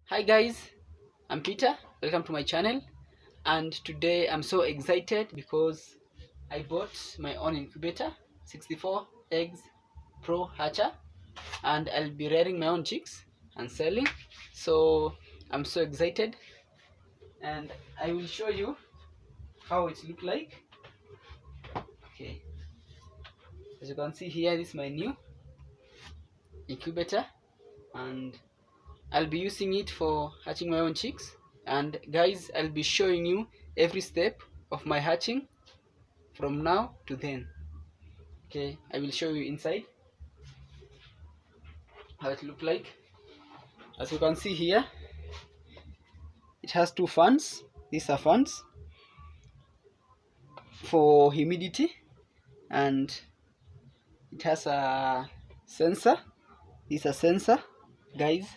Hi guys, I'm Peter. Welcome to my channel. And today I'm so excited because I bought my own incubator, 64 eggs pro hatcher, and I'll be rearing my own chicks and selling. So I'm so excited, and I will show you how it look like. Okay, as you can see here, this is my new incubator, and I'll be using it for hatching my own chicks. And guys, I'll be showing you every step of my hatching from now to then. Okay, I will show you inside how it look like. As you can see here, it has two fans. These are fans for humidity, and it has a sensor. This is a sensor, guys.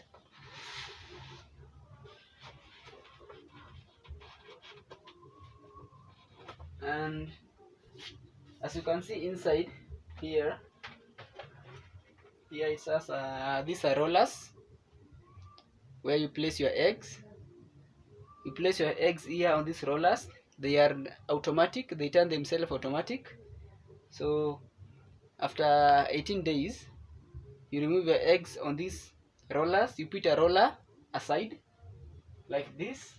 And as you can see inside here, it has these are rollers where you place your eggs. You place your eggs here on these rollers. They are automatic. They turn themselves automatic. So after 18 days, you remove your eggs on these rollers. You put a roller aside like this.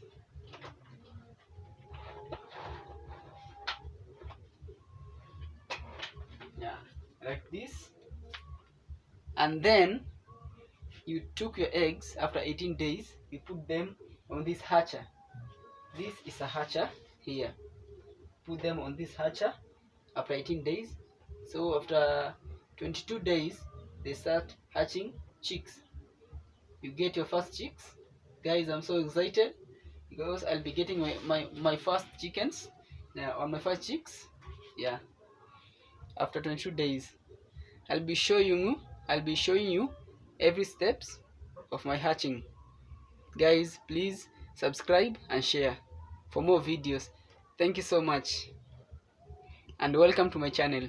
Yeah, like this. And then you took your eggs after 18 days. You put them on this hatcher. This is a hatcher here. Put them on this hatcher after 18 days. So after 22 days, they start hatching chicks. You get your first chicks. Guys, I'm so excited because I'll be getting my first chickens on my first chicks. Yeah, after 22 days. I'll be showing you every steps of my hatching. Guys, please subscribe and share for more videos. Thank you so much, and welcome to my channel.